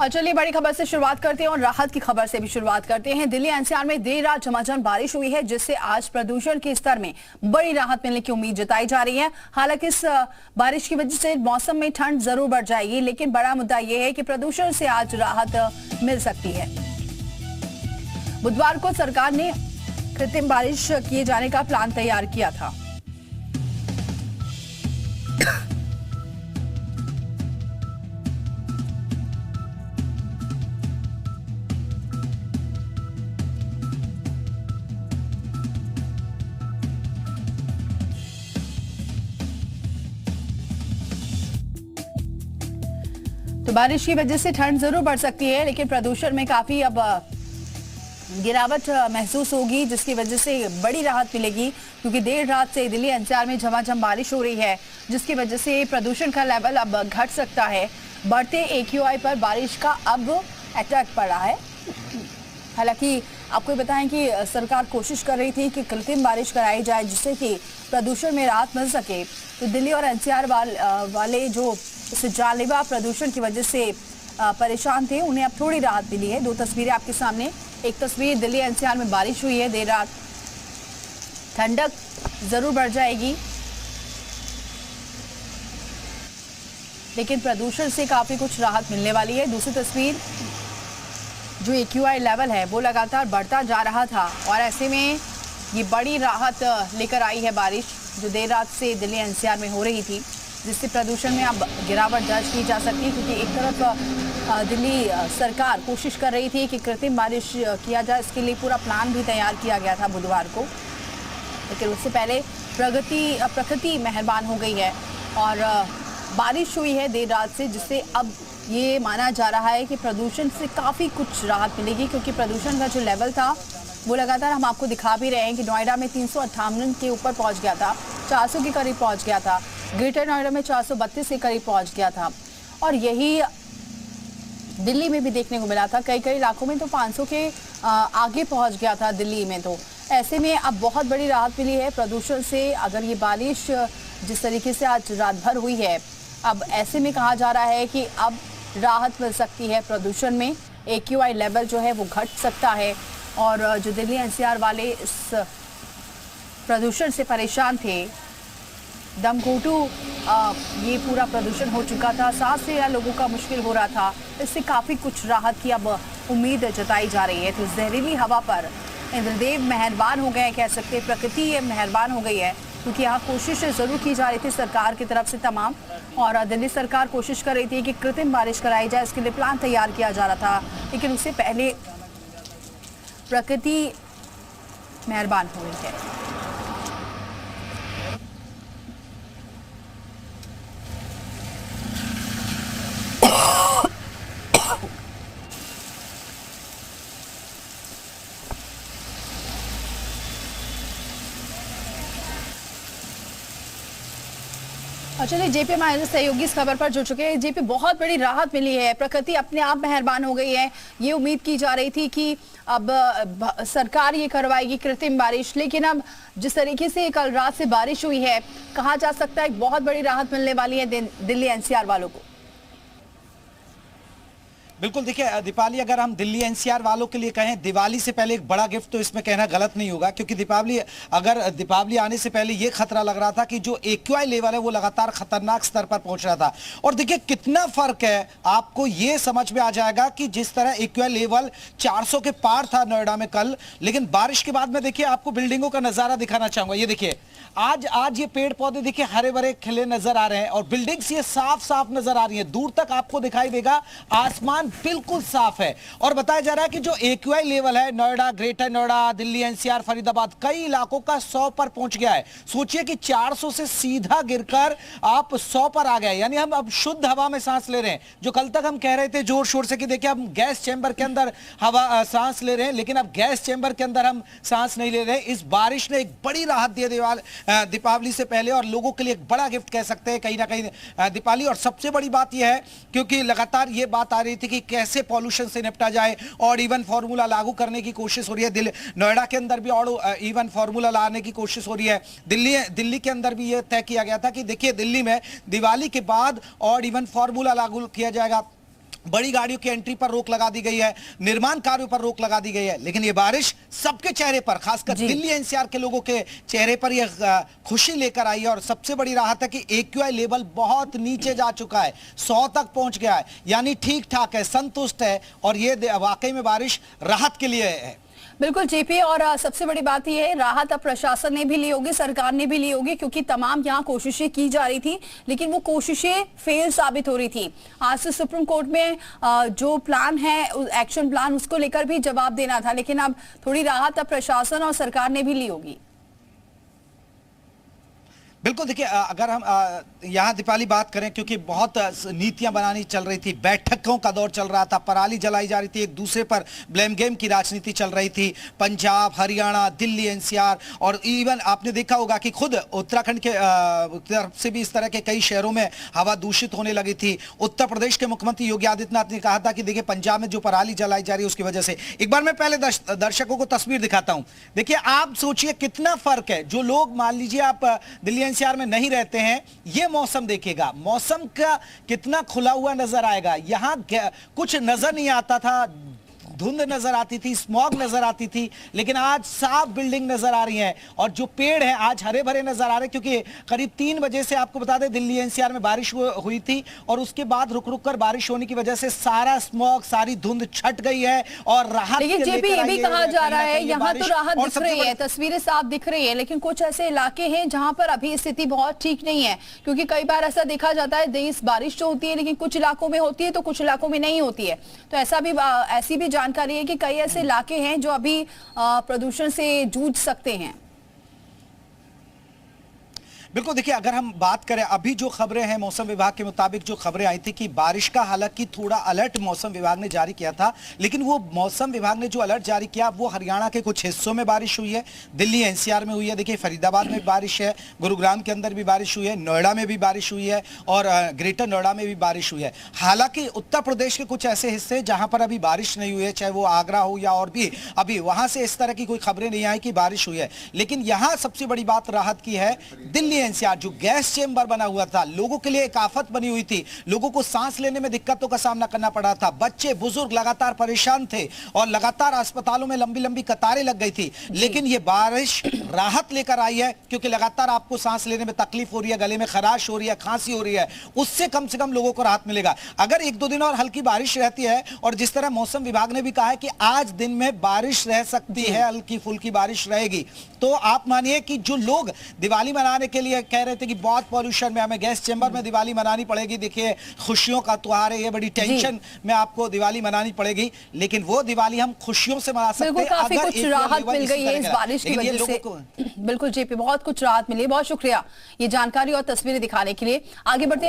और चलिए बड़ी खबर से शुरुआत करते हैं और राहत की खबर से भी शुरुआत करते हैं। दिल्ली एनसीआर में देर रात झमाझम बारिश हुई है, जिससे आज प्रदूषण के स्तर में बड़ी राहत मिलने की उम्मीद जताई जा रही है। हालांकि इस बारिश की वजह से मौसम में ठंड जरूर बढ़ जाएगी, लेकिन बड़ा मुद्दा यह है कि प्रदूषण से आज राहत मिल सकती है। बुधवार को सरकार ने कृत्रिम बारिश किए जाने का प्लान तैयार किया था। तो बारिश की वजह से ठंड जरूर बढ़ सकती है, लेकिन प्रदूषण में काफी अब गिरावट महसूस होगी, जिसकी वजह से बड़ी राहत मिलेगी। क्योंकि देर रात से दिल्ली एनसीआर में झमाझम बारिश हो रही है, जिसकी वजह से प्रदूषण का लेवल अब घट सकता है। बढ़ते AQI पर बारिश का अब अटैक पड़ा है। हालांकि आपको बताएं कि सरकार कोशिश कर रही थी कि कृत्रिम बारिश कराई जाए, जिससे कि प्रदूषण में राहत मिल सके। तो दिल्ली और एनसीआर वाले जो इस जानलेवा प्रदूषण की वजह से परेशान थे, उन्हें अब थोड़ी राहत मिली है। दो तस्वीरें आपके सामने। एक तस्वीर दिल्ली एनसीआर में बारिश हुई है देर रात, ठंडक जरूर बढ़ जाएगी, लेकिन प्रदूषण से काफी कुछ राहत मिलने वाली है। दूसरी तस्वीर, जो AQI लेवल है वो लगातार बढ़ता जा रहा था, और ऐसे में ये बड़ी राहत लेकर आई है बारिश, जो देर रात से दिल्ली एनसीआर में हो रही थी, जिससे प्रदूषण में अब गिरावट दर्ज की जा सकती है। क्योंकि एक तरफ दिल्ली सरकार कोशिश कर रही थी कि कृत्रिम बारिश किया जाए, इसके लिए पूरा प्लान भी तैयार किया गया था बुधवार को, लेकिन उससे पहले प्रकृति मेहरबान हो गई है और बारिश हुई है देर रात से, जिससे अब ये माना जा रहा है कि प्रदूषण से काफ़ी कुछ राहत मिलेगी। क्योंकि प्रदूषण का जो लेवल था वो लगातार हम आपको दिखा भी रहे हैं कि नोएडा में 358 के ऊपर पहुंच गया था, 400 के करीब पहुंच गया था, ग्रेटर नोएडा में 432 के करीब पहुंच गया था, और यही दिल्ली में भी देखने को मिला था। कई इलाकों में तो 500 के आगे पहुंच गया था दिल्ली में। तो ऐसे में अब बहुत बड़ी राहत मिली है प्रदूषण से। अगर ये बारिश जिस तरीके से आज रात भर हुई है, अब ऐसे में कहा जा रहा है कि अब राहत मिल सकती है प्रदूषण में। AQI लेवल जो है वो घट सकता है, और जो दिल्ली एनसीआर वाले इस प्रदूषण से परेशान थे, दमघोटू ये पूरा प्रदूषण हो चुका था, सांस लेना लोगों का मुश्किल हो रहा था, इससे काफ़ी कुछ राहत की अब उम्मीद जताई जा रही है। तो जहरीली हवा पर इंद्रदेव मेहरबान हो गए, कह सकते हैं प्रकृति मेहरबान हो गई है। क्योंकि यहाँ कोशिश ज़रूर की जा रही थी सरकार की तरफ से तमाम, और दिल्ली सरकार कोशिश कर रही थी कि कृत्रिम बारिश कराई जाए, इसके लिए प्लान तैयार किया जा रहा था, लेकिन उससे पहले प्रकृति मेहरबान हो गई है। और चलिए जेपी हमारे सहयोगी इस खबर पर जुड़ चुके हैं। जेपी, बहुत बड़ी राहत मिली है, प्रकृति अपने आप मेहरबान हो गई है। ये उम्मीद की जा रही थी कि अब सरकार ये करवाएगी कृत्रिम बारिश, लेकिन अब जिस तरीके से कल रात से बारिश हुई है, कहा जा सकता है बहुत बड़ी राहत मिलने वाली है दिल्ली एनसीआर वालों को। बिल्कुल, देखिए दीपावली, अगर हम दिल्ली एनसीआर वालों के लिए कहें दिवाली से पहले एक बड़ा गिफ्ट, तो इसमें कहना गलत नहीं होगा। क्योंकि दीपावली आने से पहले ये खतरा लग रहा था कि जो AQI लेवल है वो लगातार खतरनाक स्तर पर पहुंच रहा था। और देखिए कितना फर्क है, आपको ये समझ में आ जाएगा कि जिस तरह AQI लेवल 400 के पार था नोएडा में कल, लेकिन बारिश के बाद में देखिए आपको बिल्डिंगों का नजारा दिखाना चाहूंगा। ये देखिए आज ये पेड़ पौधे देखिए हरे भरे खिले नजर आ रहे हैं, और बिल्डिंग्स ये साफ साफ नजर आ रही है, दूर तक आपको दिखाई देगा, आसमान बिल्कुल साफ है। और बताया जा रहा है कि जो AQI लेवल है नोएडा, ग्रेटर नोएडा, दिल्ली एनसीआर, फरीदाबाद, कई इलाकों का 100 पर पहुंच गया है। सोचिए कि 400 से सीधा गिरकर आप 100 पर आ गए, यानी हम अब शुद्ध हवा में सांस ले रहे हैं। जो कल तक हम कह रहे थे जोर शोर से कि देखिए हम गैस चैम्बर के अंदर हवा सांस ले रहे हैं, लेकिन अब गैस चैम्बर के अंदर हम सांस नहीं ले रहे। इस बारिश ने एक बड़ी राहत दी दीपावली से पहले, और लोगों के लिए एक बड़ा गिफ्ट कह सकते हैं कहीं ना कहीं दीपावली। और सबसे बड़ी बात यह है, क्योंकि लगातार ये बात आ रही थी कि कैसे पॉल्यूशन से निपटा जाए, और इवन फॉर्मूला लागू करने की कोशिश हो रही है। नोएडा के अंदर भी और इवन फॉर्मूला लाने की कोशिश हो रही है। दिल्ली के अंदर भी यह तय किया गया था कि देखिए दिल्ली में दिवाली के बाद और इवन फॉर्मूला लागू किया जाएगा। बड़ी गाड़ियों की एंट्री पर रोक लगा दी गई है, निर्माण कार्यों पर रोक लगा दी गई है। लेकिन ये बारिश सबके चेहरे पर, खासकर दिल्ली एनसीआर के लोगों के चेहरे पर यह खुशी लेकर आई है। और सबसे बड़ी राहत है कि एक्यूआई लेवल बहुत नीचे जा चुका है, 100 तक पहुंच गया है, यानी ठीक ठाक है, संतुष्ट है। और ये वाकई में बारिश राहत के लिए है। बिल्कुल जेपी, और सबसे बड़ी बात यह है, राहत अब प्रशासन ने भी ली होगी, सरकार ने भी ली होगी, क्योंकि तमाम यहाँ कोशिशें की जा रही थी, लेकिन वो कोशिशें फेल साबित हो रही थी। आज से सुप्रीम कोर्ट में जो प्लान है, एक्शन प्लान, उसको लेकर भी जवाब देना था, लेकिन अब थोड़ी राहत अब प्रशासन और सरकार ने भी ली होगी। बिल्कुल, देखिए अगर हम यहाँ दीपाली बात करें, क्योंकि बहुत नीतियां बनानी चल रही थी, बैठकों का दौर चल रहा था, पराली जलाई जा रही थी, एक दूसरे पर ब्लेम गेम की राजनीति चल रही थी। पंजाब, हरियाणा, दिल्ली एनसीआर और इवन आपने देखा होगा कि खुद उत्तराखंड के तरफ से भी इस तरह के कई शहरों में हवा दूषित होने लगी थी। उत्तर प्रदेश के मुख्यमंत्री योगी आदित्यनाथ ने कहा था कि देखिए पंजाब में जो पराली जलाई जा रही है उसकी वजह से। एक बार मैं पहले दर्शकों को तस्वीर दिखाता हूं। देखिए, आप सोचिए कितना फर्क है। जो लोग मान लीजिए आप दिल्ली एनसीआर में नहीं रहते हैं, ये मौसम देखिएगा, मौसम का कितना खुला हुआ नजर आएगा। यहां कुछ नजर नहीं आता था, धुंध नजर आती थी, स्मॉग नजर आती थी, लेकिन आज साफ बिल्डिंग नजर आ रही हैं और जो पेड़ हैं आज हरे भरे नजर आ रहे हैं। क्योंकि करीब 3 बजे से आपको बता दें दिल्ली एनसीआर में बारिश हुई थी और उसके बाद रुक रुक कर बारिश होने की वजह से सारा स्मॉग, सारी धुंध छट गई है और राहत। लेकिन जेपी, ये भी कहा जा रहा है यहाँ तो राहत दिख रही है, तस्वीरें साफ दिख रही है, लेकिन कुछ ऐसे इलाके हैं जहां पर अभी स्थिति बहुत ठीक नहीं है। क्योंकि कई बार ऐसा देखा जाता है, देश बारिश जो होती है लेकिन कुछ इलाकों में होती है तो कुछ इलाकों में नहीं होती है। तो ऐसी भी जानकारी है कि कई ऐसे इलाके हैं जो अभी प्रदूषण से जूझ सकते हैं। बिल्कुल, देखिए अगर हम बात करें, अभी जो खबरें हैं मौसम विभाग के मुताबिक जो खबरें आई थी कि बारिश का हालांकि थोड़ा अलर्ट मौसम विभाग ने जारी किया था, लेकिन वो मौसम विभाग ने जो अलर्ट जारी किया वो हरियाणा के कुछ हिस्सों में बारिश हुई है, दिल्ली एनसीआर में हुई है, देखिए फरीदाबाद में बारिश है, गुरुग्राम के अंदर भी बारिश हुई है, नोएडा में भी बारिश हुई है और ग्रेटर नोएडा में भी बारिश हुई है। हालांकि उत्तर प्रदेश के कुछ ऐसे हिस्से जहां पर अभी बारिश नहीं हुई है, चाहे वो आगरा हो या और भी, अभी वहां से इस तरह की कोई खबरें नहीं आई कि बारिश हुई है। लेकिन यहां सबसे बड़ी बात राहत की है, दिल्ली एनसीआर जो गैस चेंबर बना हुआ था, लोगों के लिए एक आफत बनी हुई थी, लोगों को सांस लेने में दिक्कतों का सामना करना पड़ा था, बच्चे बुजुर्ग लगातार परेशान थे और लगातार अस्पतालों में लंबी लंबी कतारें लग गई थी। लेकिन ये बारिश राहत लेकर आई है, क्योंकि लगातार आपको सांस लेने में तकलीफ हो रही है, गले में खराश हो रही है, खांसी हो रही है, उससे कम से कम लोगों को राहत मिलेगा। अगर 1-2 दिन और हल्की बारिश रहती है, और जिस तरह मौसम विभाग ने भी कहा है कि आज दिन में बारिश रह सकती है, हल्की फुल्की बारिश रहेगी, तो आप मानिए कि जो लोग दिवाली मनाने के लिए कह रहे थे कि बहुत पॉल्यूशन में, हमें गैस चेंबर में दिवाली मनानी पड़ेगी, देखिए खुशियों का त्योहार है, ये बड़ी टेंशन में आपको दिवाली मनानी पड़ेगी, लेकिन वो दिवाली हम खुशियों से मना सकते हैं। काफी कुछ राहत मिल गई है इस बारिश की वजह से। बिल्कुल जेपी, बहुत कुछ राहत मिली, बहुत शुक्रिया ये जानकारी और तस्वीरें दिखाने के लिए। आगे बढ़ते